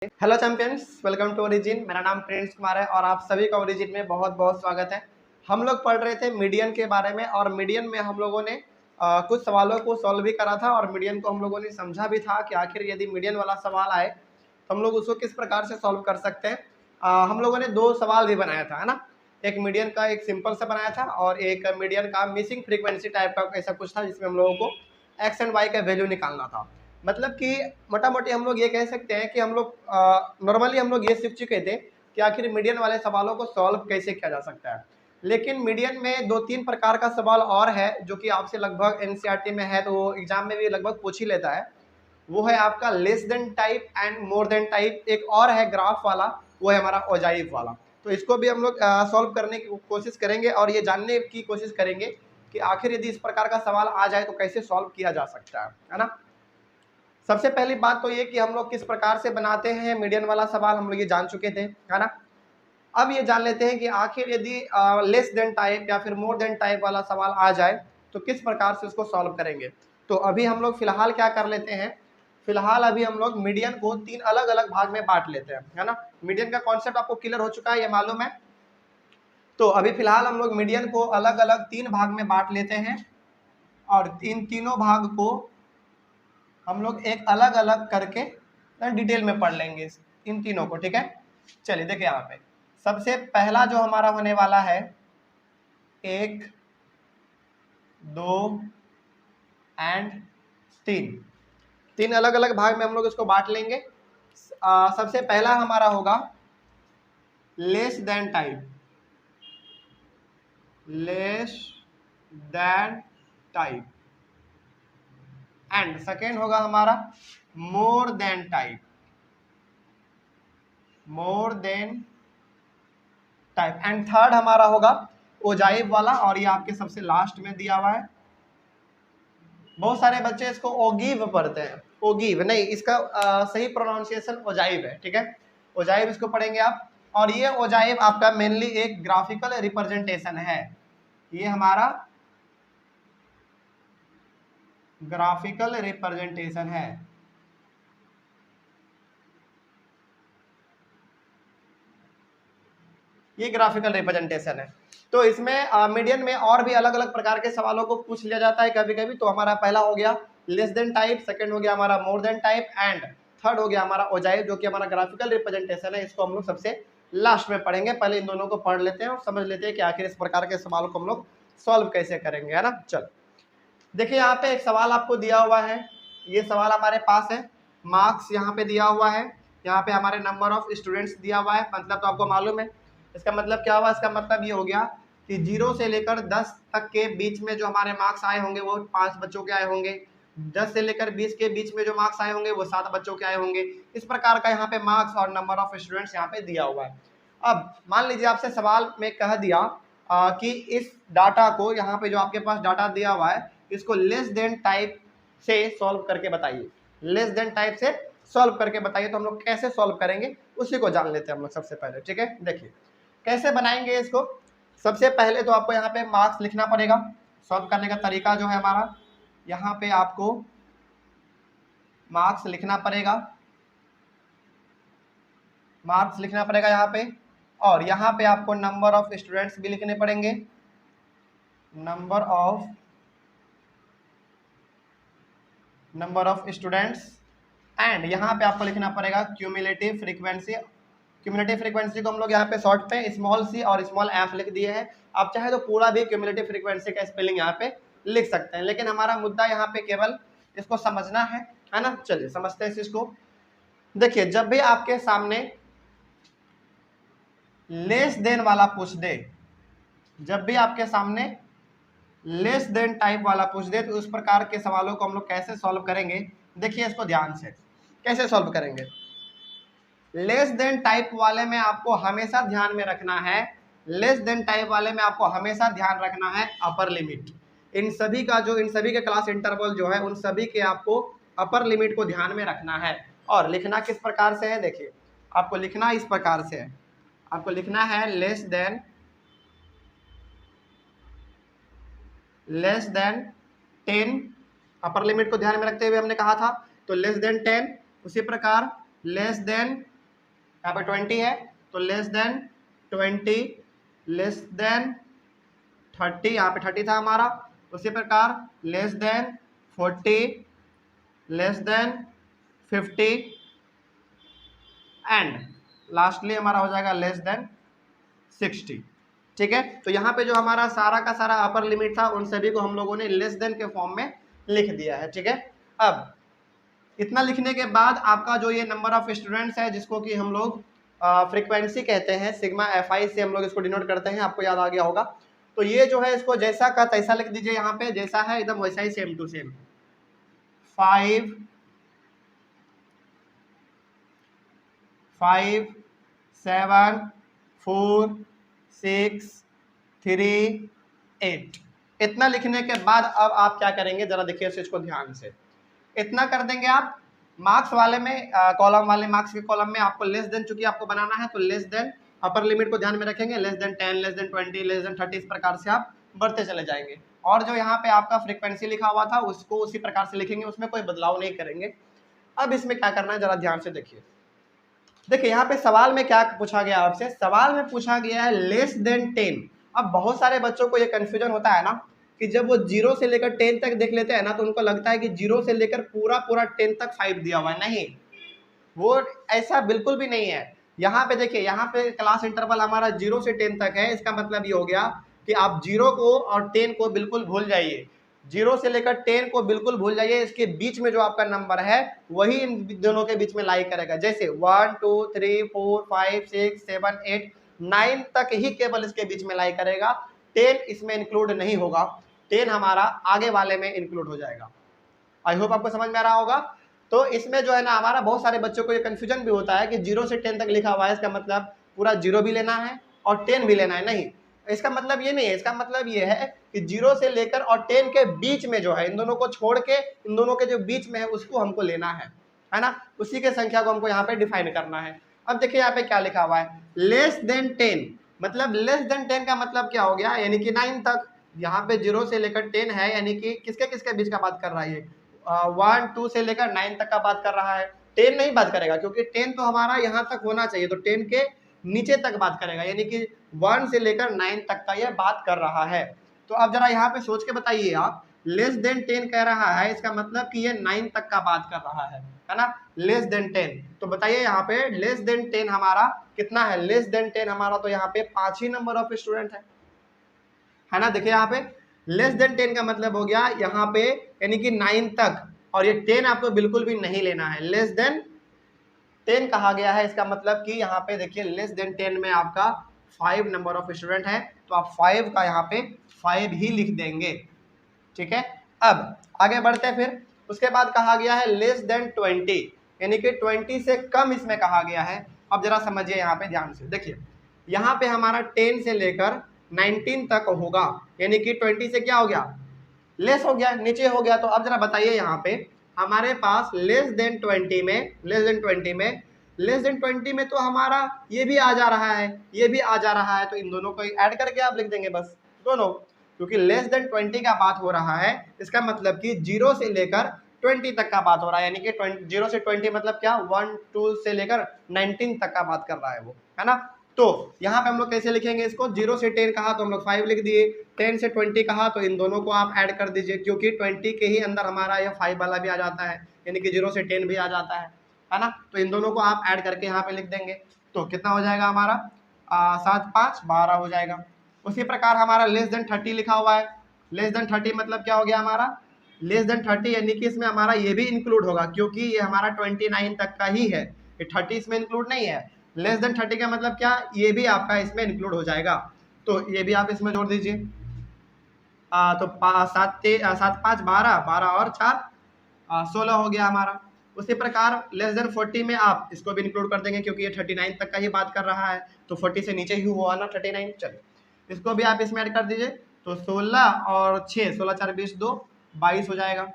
Hello champions, welcome to Origin. मेरा नाम Prince Kumar है और आप सभी का ओरिजिन में बहुत बहुत स्वागत है। हम लोग पढ़ रहे थे मीडियन के बारे में और मीडियन में हम लोगों ने कुछ सवालों को सॉल्व भी करा था और मीडियन को हम लोगों ने समझा भी था कि आखिर यदि मीडियन वाला सवाल आए तो हम लोग उसको किस प्रकार से सॉल्व कर सकते हैं। हम लोगों ने दो सवाल भी बनाया था, है ना। एक मीडियन का एक सिंपल सा बनाया था और एक मीडियन का मिसिंग फ्रीक्वेंसी टाइप का ऐसा कुछ था जिसमें हम लोगों को एक्स एंड वाई का वैल्यू निकालना था। मतलब कि मोटा मोटी हम लोग ये कह सकते हैं कि हम लोग नॉर्मली हम लोग ये सीख चुके थे कि आखिर मीडियन वाले सवालों को सॉल्व कैसे किया जा सकता है। लेकिन मीडियन में दो तीन प्रकार का सवाल और है जो कि आपसे लगभग एनसीईआरटी में है, तो वो एग्जाम में भी लगभग पूछ ही लेता है। वो है आपका less than type and more than type. एक और है ग्राफ वाला, वो है हमारा ओजाइव वाला। तो इसको भी हम लोग सॉल्व करने की कोशिश करेंगे और ये जानने की कोशिश करेंगे कि आखिर यदि इस प्रकार का सवाल आ जाए तो कैसे सॉल्व किया जा सकता है ना। सबसे पहली बात तो ये कि हम लोग किस प्रकार से बनाते हैं मीडियन वाला सवाल, हम लोग ये जान चुके थे, है ना। अब ये जान लेते हैं कि आखिर यदि लेस देन टाइप या फिर मोर देन टाइप वाला सवाल आ जाए तो किस प्रकार से उसको सॉल्व करेंगे। तो अभी हम लोग फिलहाल क्या कर लेते हैं, फिलहाल अभी हम लोग मीडियन को तीन अलग अलग भाग में बांट लेते हैं, है ना। मीडियन का कॉन्सेप्ट आपको क्लियर हो चुका है, ये मालूम है। तो अभी फिलहाल हम लोग मीडियन को अलग अलग तीन भाग में बांट लेते हैं और इन तीनों भाग को हम लोग एक अलग अलग करके डिटेल में पढ़ लेंगे इन तीनों को, ठीक है। चलिए देखिए यहाँ पे सबसे पहला जो हमारा होने वाला है 1, 2 एंड 3। तीन अलग अलग भाग में हम लोग इसको बांट लेंगे। सबसे पहला हमारा होगा less than type, less than type. And second होगा हमारा more than type, more than type. And third हमारा होगा ओजाइव वाला और ये आपके सबसे लास्ट में दिया हुआ है। बहुत सारे बच्चे इसको ओगिव पढ़ते हैं, ओगिव नहीं, इसका सही प्रोनाउंसिएशन ओजाइव है, ठीक है। ओजाइव इसको पढ़ेंगे आप। और ये ओजाइव आपका मेनली एक ग्राफिकल रिप्रेजेंटेशन है, ये हमारा ग्राफिकल रिप्रेजेंटेशन है। ये ग्राफिकल रिप्रेजेंटेशन है। तो इसमें मीडियन में और भी अलग अलग प्रकार के सवालों को पूछ लिया जाता है कभी कभी। तो हमारा पहला हो गया लेस देन टाइप, सेकंड हो गया हमारा more than type and third हो गया हमारा ओजाइव जो कि हमारा ग्राफिकल रिप्रेजेंटेशन है। इसको हम लोग सबसे लास्ट में पढ़ेंगे। पहले इन दोनों को पढ़ लेते हैं और समझ लेते हैं कि आखिर इस प्रकार के सवालों को हम लोग सॉल्व कैसे करेंगे, है ना। चलो देखिए यहाँ पे एक सवाल आपको दिया हुआ है, ये सवाल हमारे पास है। मार्क्स यहाँ पे दिया हुआ है, यहाँ पे हमारे नंबर ऑफ स्टूडेंट्स दिया हुआ है। मतलब तो आपको मालूम है इसका मतलब क्या हुआ। इसका मतलब ये हो गया कि 0 से लेकर 10 तक के बीच में जो हमारे मार्क्स आए होंगे वो 5 बच्चों के आए होंगे। 10 से लेकर 20 के बीच में जो मार्क्स आए होंगे वो 7 बच्चों के आए होंगे। इस प्रकार का यहाँ पे मार्क्स और नंबर ऑफ स्टूडेंट्स यहाँ पे दिया हुआ है। अब मान लीजिए आपसे सवाल में कह दिया कि इस डाटा को, यहाँ पे जो आपके पास डाटा दिया हुआ है, इसको लेस देन टाइप से सॉल्व करके बताइए। लेस देन टाइप से सॉल्व करके बताइए। तो हम लोग कैसे सॉल्व करेंगे उसी को जान लेते हैं हम लोग सबसे पहले, ठीक है। देखिए कैसे बनाएंगे इसको। सबसे पहले तो आपको यहाँ पे मार्क्स लिखना पड़ेगा। सॉल्व करने का तरीका जो है हमारा, यहाँ पे आपको मार्क्स लिखना पड़ेगा, मार्क्स लिखना पड़ेगा यहाँ पे। और यहाँ पे आपको नंबर ऑफ स्टूडेंट्स भी लिखने पड़ेंगे, नंबर ऑफ स्टूडेंट्स। एंड यहाँ पे आपको लिखना पड़ेगा क्यूमुलेटिव फ्रीक्वेंसी। क्यूमुलेटिव फ्रीक्वेंसी को हम लोग यहाँ पे शॉर्ट पे स्मॉल सी और स्मॉल एफ लिख दिए हैं। आप चाहे तो पूरा भी क्यूमुलेटिव फ्रीक्वेंसी का स्पेलिंग यहाँ पे लिख सकते हैं, लेकिन हमारा मुद्दा यहाँ पे केवल इसको समझना है ना। चलिए समझते हैं इसको। देखिए जब भी आपके सामने लेस देन वाला पूछ दे, जब भी आपके सामने लेस देन टाइप वाला पूछ दे तो उस प्रकार के सवालों को हम लोग कैसे सॉल्व करेंगे। देखिए इसको ध्यान से कैसे सॉल्व करेंगे। लेस देन टाइप वाले में आपको हमेशा ध्यान में रखना है, लेस देन टाइप वाले में आपको हमेशा ध्यान रखना है अपर लिमिट। इन सभी के क्लास इंटरवल जो है उन सभी के आपको अपर लिमिट को ध्यान में रखना है। और लिखना किस प्रकार से है, देखिए आपको लिखना इस प्रकार से है। आपको लिखना है लेस देन 10, अपर लिमिट को ध्यान में रखते हुए हमने कहा था। तो लेस देन 10, उसी प्रकार लेस देन यहाँ पे 20 है तो लेस देन 20, लेस देन 30, यहाँ पे 30 था हमारा। उसी प्रकार less than 40, less than 50 and lastly हमारा हो जाएगा लेस देन 60। ठीक है, तो यहाँ पे जो हमारा सारा का सारा अपर लिमिट था उन सभी को हम लोगों ने लेस देन के फॉर्म में लिख दिया है। ठीक है, अब इतना लिखने के बाद आपका जो ये नंबर ऑफ स्टूडेंट्स है जिसको कि हम लोग फ्रीक्वेंसी कहते हैं, सिग्मा FI से हम लोग इसको डिनोट करते हैं, आपको याद आ गया होगा। तो ये जो है इसको जैसा का तैसा लिख दीजिए, यहाँ पे जैसा है एकदम वैसा ही सेम टू सेम 5 5 7 4 6 3 8। इतना लिखने के बाद अब आप क्या करेंगे, जरा देखिए इस चीज को ध्यान से। इतना कर देंगे आप मार्क्स वाले में, कॉलम वाले मार्क्स के कॉलम में आपको लेस देन चूंकि आपको बनाना है तो लेस देन अपर लिमिट को ध्यान में रखेंगे, less than 10, less than 20, less than 30, इस प्रकार से आप बढ़ते चले जाएंगे। और जो यहाँ पे आपका फ्रीक्वेंसी लिखा हुआ था उसको उसी प्रकार से लिखेंगे, उसमें कोई बदलाव नहीं करेंगे। अब इसमें क्या करना है जरा ध्यान से देखिए। देखिए यहाँ पे सवाल में क्या पूछा गया आपसे, सवाल में पूछा गया है लेस देन 10। अब बहुत सारे बच्चों को ये कंफ्यूजन होता है ना कि जब वो 0 से लेकर 10 तक देख लेते हैं ना तो उनको लगता है कि 0 से लेकर पूरा 10 तक 5 दिया हुआ है। नहीं, वो ऐसा बिल्कुल भी नहीं है। यहाँ पे देखिए, यहाँ पे क्लास इंटरवल हमारा 0 से 10 तक है। इसका मतलब ये हो गया कि आप 0 को और 10 को बिल्कुल भूल जाइए, 0 से लेकर 10 को बिल्कुल भूल जाइए। इसके बीच में जो आपका नंबर है वही इन दोनों के बीच में लाई करेगा। जैसे 1 2 3 4 5 6 7 8 9 तक ही केवल इसके बीच में लाई करेगा, 10 इसमें इंक्लूड नहीं होगा, 10 हमारा आगे वाले में इंक्लूड हो जाएगा। आई होप आपको समझ में आ रहा होगा। तो इसमें जो है ना हमारा बहुत सारे बच्चों को ये कंफ्यूजन भी होता है कि 0 से 10 तक लिखा हुआ है, इसका मतलब पूरा 0 भी लेना है और 10 भी लेना है। नहीं, इसका मतलब ये नहीं है। इसका मतलब ये है कि 0 से लेकर और 10 के बीच में जो है, इन दोनों को छोड़ के इन दोनों के जो बीच में है उसको हमको लेना है ना, उसी के संख्या को हमको यहाँ पे डिफाइन करना है। अब देखिए यहाँ पे क्या लिखा हुआ है, लेस देन 10, मतलब लेस देन 10 का मतलब क्या हो गया, यानी कि 9 तक। यहाँ पे 0 से लेकर 10 है, यानी कि किसके किसके बीच का बात कर रहा है, 1 2 से लेकर 9 तक का बात कर रहा है। 10 नहीं बात करेगा क्योंकि 10 तो हमारा यहाँ तक होना चाहिए, तो 10 के नीचे तक बात करेगा, यानी कि 1 से लेकर 9 तक का यह बात कर रहा है। तो अब जरा यहाँ पे सोच के बताइए आप, लेस देन 10 कह रहा है, इसका मतलब कि ये 9 तक का बात कर रहा है ना, लेस देन 10। तो बताइए यहाँ पे लेस देन 10 हमारा कितना है, लेस देन 10 हमारा तो यहाँ पे 5 ही नंबर ऑफ स्टूडेंट है ना। देखिए यहाँ पे लेस देन 10 का मतलब हो गया यहाँ पे यानी कि 9 तक, और ये 10 आपको बिल्कुल भी नहीं लेना है, लेस देन 10 कहा गया है। इसका मतलब कि यहाँ पे देखिए लेस देन 10 में आपका 5 नंबर ऑफ स्टूडेंट है, तो आप 5 का यहाँ पे 5 ही लिख देंगे। ठीक है, अब आगे बढ़ते हैं। फिर उसके बाद कहा गया है लेस देन 20, यानी कि 20 से कम इसमें कहा गया है। अब जरा समझिए यहाँ पे ध्यान से, देखिए यहाँ पे हमारा 10 से लेकर 19 तक होगा, यानी कि 20 से क्या हो गया, लेस हो गया, नीचे हो गया। तो अब जरा बताइए यहाँ पे हमारे पास लेस देन 20 में, लेस देन 20 में, लेस देन 20 में तो हमारा ये भी आ जा रहा है, ये भी आ जा रहा है, तो इन दोनों को ऐड करके आप लिख देंगे बस दोनों, क्योंकि लेस देन 20 का बात हो रहा है। इसका मतलब कि 0 से लेकर 20 तक का बात हो रहा है, यानी कि 0 से 20 मतलब क्या, 1 2 से लेकर 19 तक का बात कर रहा है वो, है ना। तो यहाँ पे हम लोग कैसे लिखेंगे इसको, 0 से 10 कहा तो हम लोग 5 लिख दिए, 10 से 20 कहा तो इन दोनों को आप ऐड कर दीजिए, क्योंकि 20 के ही अंदर हमारा यह 5 वाला भी आ जाता है, यानी कि 0 से 10 भी आ जाता है ना। तो इन दोनों को आप ऐड करके यहाँ पे लिख देंगे, तो कितना हो जाएगा हमारा 7 5 12 हो जाएगा। उसी प्रकार हमारा लेस देन 30 लिखा हुआ है, लेस देन 30 मतलब क्या हो गया हमारा, लेस देन 30 यानी कि इसमें हमारा ये भी इंक्लूड होगा, क्योंकि ये हमारा 29 तक का ही है, ये 30 इसमें इंक्लूड नहीं है। लेस देन 30 का मतलब क्या, ये भी आपका इसमें इंक्लूड हो जाएगा, तो ये भी आप इसमें जोड़ दीजिए। तो 7 5 12, 12 और 4 16 हो गया हमारा। उसी प्रकार लेस देन 40 में आप इसको भी इंक्लूड कर देंगे, क्योंकि ये 39 तक का ही बात कर रहा है, तो 40 से नीचे ही हुआ ना 39। चलिए इसको भी आप इसमें ऐड कर दीजिए, तो 16 और 6, 16 4 20 2 22 हो जाएगा।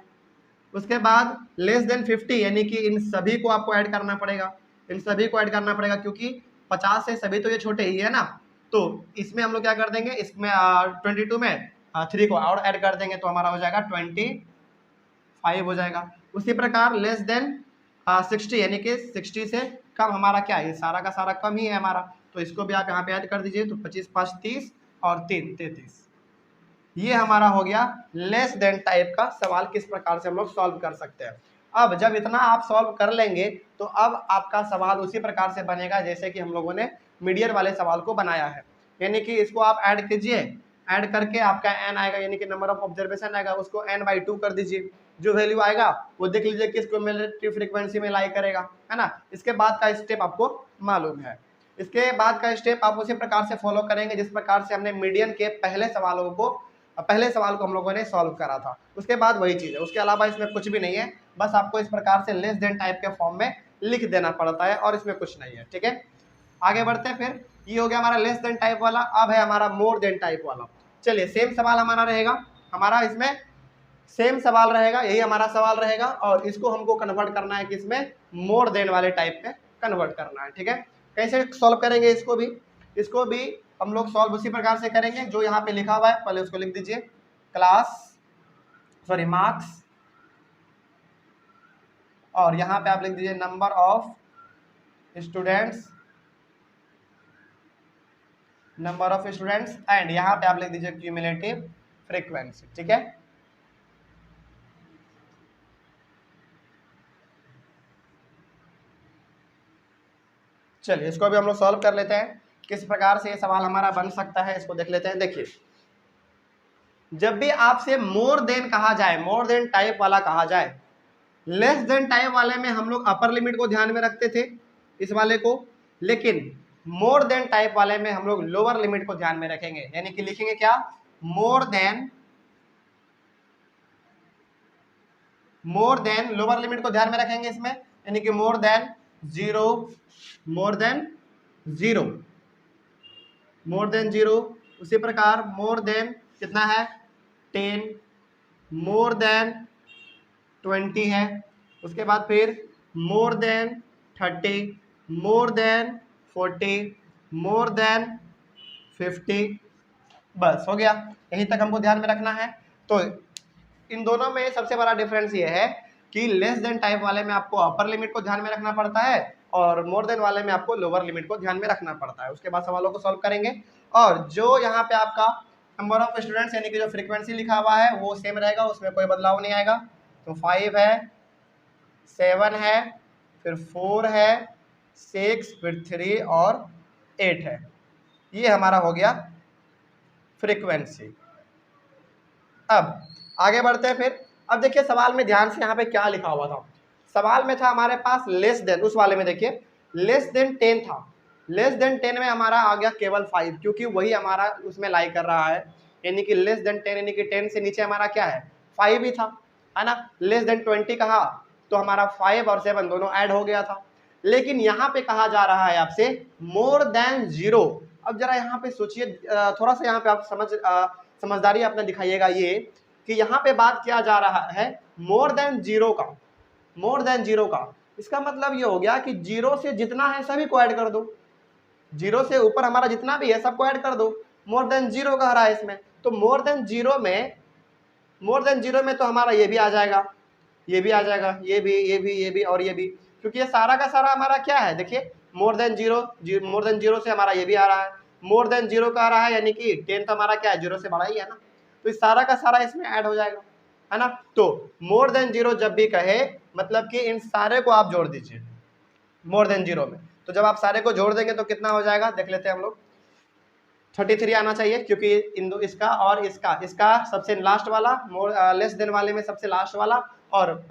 उसके बाद लेस देन 50, यानी कि इन सभी को आपको ऐड करना पड़ेगा, इन सभी को ऐड करना पड़ेगा, क्योंकि 50 से सभी तो ये छोटे ही है ना। तो इसमें हम लोग क्या कर देंगे, इसमें 22 में 3 को और ऐड कर देंगे, तो हमारा हो जाएगा 25 हो जाएगा। उसी प्रकार लेस देन 60, यानी कि 60 से कम हमारा क्या है, ये सारा का सारा कम ही है हमारा, तो इसको भी आप यहाँ पे ऐड कर दीजिए। तो 25 5 30 और 3 33। ये हमारा हो गया लेस देन टाइप का सवाल, किस प्रकार से हम लोग सॉल्व कर सकते हैं। अब जब इतना आप सॉल्व कर लेंगे तो अब आपका सवाल उसी प्रकार से बनेगा जैसे कि हम लोगों ने मीडियन वाले सवाल को बनाया है। यानी कि इसको आप ऐड कीजिए, ऐड करके आपका n आएगा, यानी कि नंबर ऑफ ऑब्जर्वेशन आएगा, उसको n/2 कर दीजिए। जो वैल्यू आएगा वो देख लीजिए किस क्यूमुलेटिव फ्रीक्वेंसी में लाई करेगा, है ना। इसके बाद का स्टेप आपको मालूम है। इसके बाद का स्टेप आप उसी प्रकार से फॉलो करेंगे जिस प्रकार से हमने मीडियन के पहले सवाल को हम लोगों ने सॉल्व करा था। उसके बाद वही चीज़ है, उसके अलावा इसमें कुछ भी नहीं है, बस आपको इस प्रकार से लेस देन टाइप के फॉर्म में लिख देना पड़ता है और इसमें कुछ नहीं है। ठीक है, आगे बढ़ते हैं। फिर ये हो गया हमारा लेस देन टाइप वाला। अब है हमारा मोर देन टाइप वाला। चलिए सेम सवाल हमारा रहेगा, हमारा इसमें सेम सवाल रहेगा, यही हमारा सवाल रहेगा और इसको हमको कन्वर्ट करना है किसमें, मोर देन वाले टाइप में कन्वर्ट करना है। ठीक है, कैसे सॉल्व करेंगे इसको भी हम लोग सॉल्व उसी प्रकार से करेंगे जो यहाँ पे लिखा हुआ है। पहले उसको लिख दीजिए, मार्क्स, और यहाँ पे आप लिख दीजिए नंबर ऑफ स्टूडेंट्स एंड यहाँ पे आप लिख दीजिए क्यूमुलेटिव फ्रीक्वेंसी। ठीक है, चलिए इसको भी हम लोग सॉल्व कर लेते हैं, किस प्रकार से ये सवाल हमारा बन सकता है इसको देख लेते हैं। देखिए, जब भी आपसे मोर देन कहा जाए, मोर देन टाइप वाला कहा जाए, लेस देन टाइप वाले में हम लोग अपर लिमिट को ध्यान में रखते थे इस वाले को, लेकिन मोर देन टाइप वाले में हम लोग लोअर लिमिट को ध्यान में रखेंगे। यानी कि लिखेंगे क्या, मोर देन लोअर लिमिट को ध्यान में रखेंगे इसमें, यानी कि मोर देन जीरो। उसी प्रकार मोर देन कितना है 10, मोर देन 20 है। उसके बाद फिर more than 30, more than 40, more than 50। बस हो गया, यहीं तक हमको ध्यान में रखना है। तो इन दोनों में सबसे बड़ा डिफरेंस ये है कि लेस देन टाइप वाले में आपको अपर लिमिट को ध्यान में रखना पड़ता है और मोर देन वाले में आपको लोअर लिमिट को ध्यान में रखना पड़ता है। उसके बाद सवालों को सॉल्व करेंगे और जो यहाँ पे आपका नंबर ऑफ स्टूडेंट्स यानी कि जो फ्रीक्वेंसी लिखा हुआ है वो सेम रहेगा, उसमें कोई बदलाव नहीं आएगा। तो 5 है, 7 है, फिर 4 है, 6, फिर 3 और 8 है। ये हमारा हो गया फ्रीक्वेंसी। अब आगे बढ़ते हैं। फिर अब देखिए सवाल में ध्यान से यहाँ पे क्या लिखा हुआ था। सवाल में था हमारे पास लेस देन, उस वाले में देखिए लेस देन 10 था, लेस देन 10 में हमारा आ गया केवल 5, क्योंकि वही हमारा उसमें लाई कर रहा है। यानी कि लेस देन 10 यानी कि 10 से नीचे हमारा क्या है 5 ही था, है ना। लेस देन 20 कहा तो हमारा 5 और 7 दोनों ऐड हो गया था। लेकिन यहाँ पे कहा जा रहा है आपसे मोर देन 0। अब जरा यहाँ पे सोचिए, थोड़ा सा यहाँ पे आप समझदारी अपना दिखाइएगा ये कि यहाँ पे बात किया जा रहा है मोर देन 0 का। इसका मतलब ये हो गया कि 0 से जितना है सभी को ऐड कर दो, 0 से ऊपर हमारा जितना भी है सबको ऐड कर दो। मोर देन 0 कह रहा है इसमें, तो मोर देन जीरो में तो हमारा ये भी आ जाएगा, ये भी आ जाएगा, ये भी और ये भी, क्योंकि ये सारा का सारा हमारा क्या है देखिए मोर देन जीरो से हमारा ये भी आ रहा है, मोर देन 0 का आ रहा है, यानी कि 10 तो हमारा क्या है 0 से बड़ा ही है ना, तो इस सारा का सारा इसमें ऐड हो जाएगा, है ना। तो मोर देन 0 जब भी कहे मतलब कि इन सारे को आप जोड़ दीजिए मोर देन 0 में। तो जब आप सारे को जोड़ देंगे तो कितना हो जाएगा देख लेते हैं हम लोग। 33 आना चाहिए, क्योंकि इसका और इसका सबसे लास्ट वाला लेस देन वाले में सबसे लास्ट वाला, और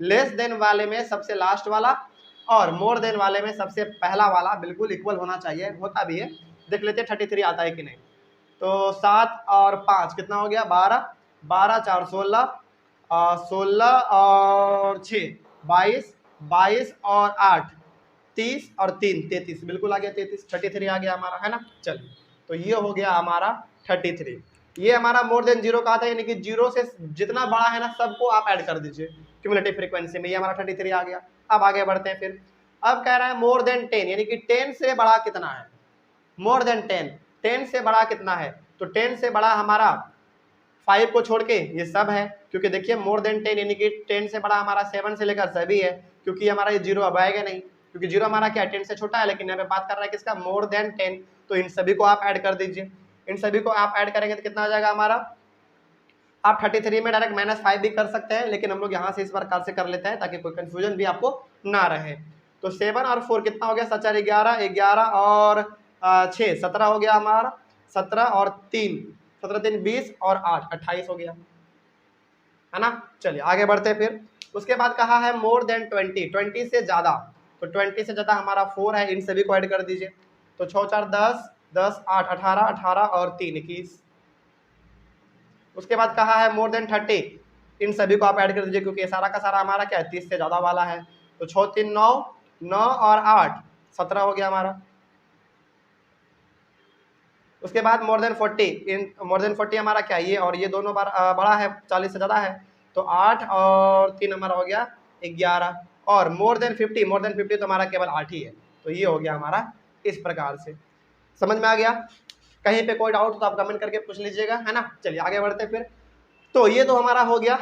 लेस देन वाले में सबसे लास्ट वाला और मोर देन वाले में सबसे पहला वाला बिल्कुल इक्वल होना चाहिए, होता भी है। देख लेते हैं 33 आता है कि नहीं। तो 7 और 5 कितना हो गया 12, 12 4 16, 16 और 6 22, 22 और 8 30 और 3 33, बिल्कुल आ गया 33 आ गया हमारा, है ना। चलिए तो ये हो गया हमारा 33। ये हमारा मोर देन 0 का था, यानी कि 0 से जितना बड़ा है ना सबको आप ऐड कर दीजिए क्यूमुलेटिव फ्रीक्वेंसी में, ये हमारा 33 आ गया। अब आगे बढ़ते हैं। फिर अब कह रहा है मोर देन 10, यानी कि 10 से बड़ा कितना है, मोर देन 10 से बड़ा कितना है, तो 10 से बड़ा हमारा 5 को छोड़ के ये सब है, क्योंकि देखिए मोर देन 10 यानी कि 10 से बड़ा हमारा 7 से लेकर सभी है, क्योंकि हमारा ये 0 अब आएगा नहीं, क्योंकि 0 हमारा क्या 10 से छोटा है, लेकिन यहाँ पे बात कर रहा है किसका, मोर देन 10। तो इन सभी को आप ऐड कर दीजिए, इन सभी को आप ऐड करेंगे तो कितना आ जाएगा हमारा, आप 33 में डायरेक्ट -5 भी कर सकते हैं, लेकिन हम लोग यहाँ से इस प्रकार से कर लेते हैं ताकि कोई कंफ्यूजन भी आपको ना रहे। तो 7 और 4 कितना हो गया, 7 11, 11 और 6 17 हो गया हमारा, 17 और 3 17 3 20 और 8 28 हो गया, है ना। चलिए आगे बढ़ते फिर। उसके बाद कहा है मोर देन 20, 20 से ज्यादा। तो 20 से ज्यादा हमारा 4 है, इन सभी को ऐड कर दीजिए। तो 6 4 10, 10 8 18, 18 और 3 21। उसके बाद कहा है मोर देन 30, इन सभी को आप ऐड कर दीजिए, क्योंकि सारा का सारा हमारा क्या है 30 से ज्यादा वाला है। तो 6 3 9, 9 और 8 17 हो गया हमारा। उसके बाद मोर देन 40, इन मोर देन 40 हमारा क्या है, ये और ये दोनों बार बड़ा है, 40 से ज्यादा है। तो 8 और 3 हमारा हो गया 11। और मोर देन 50, मोर देन 50 तो हमारा केवल 8 ही है। तो ये हो गया हमारा इस प्रकार से। समझ में आ गया? कहीं पे कोई डाउट तो आप कमेंट करके पूछ लीजिएगा, है ना। चलिए आगे बढ़ते फिर। तो ये तो हमारा हो गया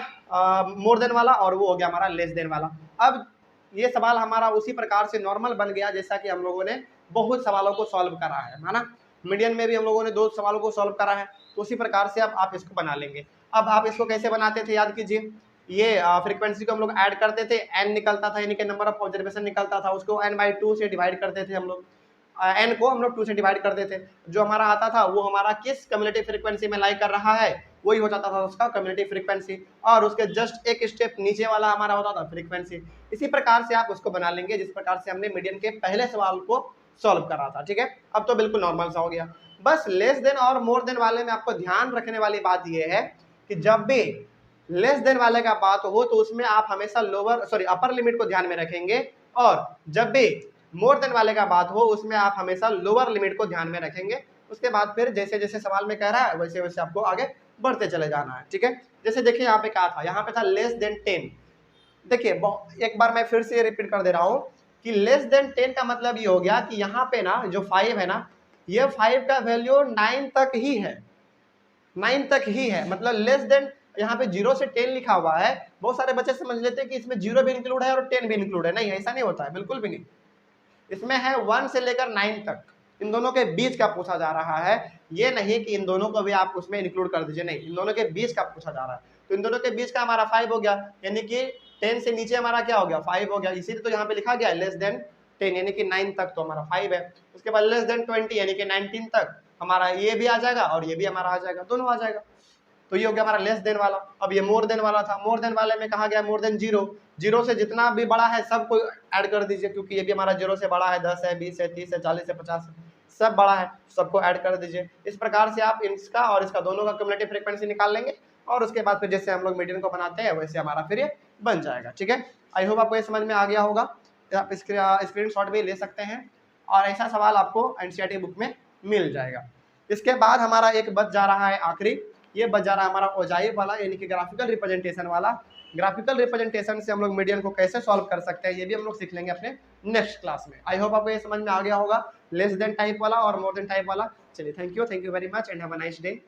मोर देन वाला, और वो हो गया हमारा लेस देन वाला। अब ये सवाल हमारा उसी प्रकार से नॉर्मल बन गया जैसा कि हम लोगों ने बहुत सवालों को सॉल्व करा है ना। मीडियन में भी हम लोगों ने 2 सवालों को सॉल्व करा है, तो उसी प्रकार से अब आप इसको बना लेंगे। अब आप इसको कैसे बनाते थे याद कीजिए। ये फ्रीक्वेंसी को हम लोग ऐड करते थे, n निकलता था, यानी कि नंबर ऑफ ऑब्जर्वेशन निकलता था, उसको n/2 से डिवाइड करते थे हम लोग। n को हम लोग 2 से डिवाइड कर देते, जो हमारा आता था वो हमारा किस कम्युनिटी फ्रीक्वेंसी में लाई कर रहा है वही हो जाता था उसका कम्युनिटी फ्रीक्वेंसी, और उसके जस्ट एक स्टेप नीचे वाला हमारा होता था फ्रीक्वेंसी। इसी प्रकार से आप उसको बना लेंगे जिस प्रकार से हमने मीडियन के पहले सवाल को सॉल्व करा था। ठीक है, अब तो बिल्कुल नॉर्मल सा हो गया। बस लेस देन और मोर देन वाले में आपको ध्यान रखने वाली बात यह है कि जब भी लेस देन वाले का बात हो तो उसमें आप हमेशा अपर लिमिट को ध्यान में रखेंगे, और जब भी मोर देन वाले का बात हो उसमें आप हमेशा लोअर लिमिट को ध्यान में रखेंगे। उसके बाद फिर जैसे जैसे सवाल में कह रहा है वैसे वैसे आपको आगे बढ़ते चले जाना है। ठीक है, जैसे देखिए यहाँ पे क्या था, यहाँ पे था लेस देन 10। देखिए एक बार मैं फिर से रिपीट कर दे रहा हूँ कि लेस देन 10 का मतलब ये हो गया कि यहाँ पे ना जो 5 है ना, ये 5 का वैल्यू 9 तक ही है, 9 तक ही है। मतलब लेस देन यहाँ पे 0 से 10 लिखा हुआ है। बहुत सारे बच्चे समझ लेते हैं कि इसमें 0 भी इंक्लूड है और 10 भी इंक्लूड है। नहीं, ऐसा नहीं होता है, बिल्कुल भी नहीं। इसमें है 1 से लेकर 9 तक, इन दोनों के बीच का पूछा जा रहा है। ये नहीं कि इन दोनों को भी आप उसमें इंक्लूड कर दीजिए, नहीं, इन दोनों के बीच का पूछा जा रहा है। तो इन दोनों के बीच का हमारा 5 हो गया, यानी कि 10 से नीचे हमारा क्या हो गया, 5 हो गया। इसीलिए तो यहाँ पे लिखा गया लेस देन 10, यानी कि 9 तक तो हमारा 5 है। उसके बाद लेस देन 20, यानी कि 19 तक हमारा ये भी आ जाएगा और ये भी हमारा आ जाएगा, दोनों आ जाएगा। तो ये हो गया हमारा लेस देन वाला। अब ये मोर देन वाला था, मोर देन वाले में कहा गया मोर देन 0, 0 से जितना भी बड़ा है सबको ऐड कर दीजिए, क्योंकि ये भी हमारा 0 से बड़ा है, 10 है, 20 है, 30 है, 40 है, 50 है, सब बड़ा है, सबको ऐड कर दीजिए। इस प्रकार से आप इसका और इसका दोनों का क्युमुलेटिव फ्रीक्वेंसी निकाल लेंगे, और उसके बाद फिर जैसे हम लोग मीडियन को बनाते हैं वैसे हमारा फिर ये बन जाएगा। ठीक है, आई होप आपको ये समझ में आ गया होगा। आप स्क्रीन शॉट भी ले सकते हैं, और ऐसा सवाल आपको एनसीईआरटी बुक में मिल जाएगा। इसके बाद हमारा एक बच जा रहा है आखिरी, ये बच जा रहा है हमारा ओजाइव वाला, यानी कि ग्राफिकल रिप्रेजेंटेशन वाला। ग्राफिकल रिप्रेजेंटेशन से हम लोग मीडियन को कैसे सॉल्व कर सकते हैं ये भी हम लोग सीख लेंगे अपने नेक्स्ट क्लास में। आई होप आपको ये समझ में आ गया होगा, लेस देन टाइप वाला और मोर देन टाइप वाला। चलिए, thank you very much and have a nice day.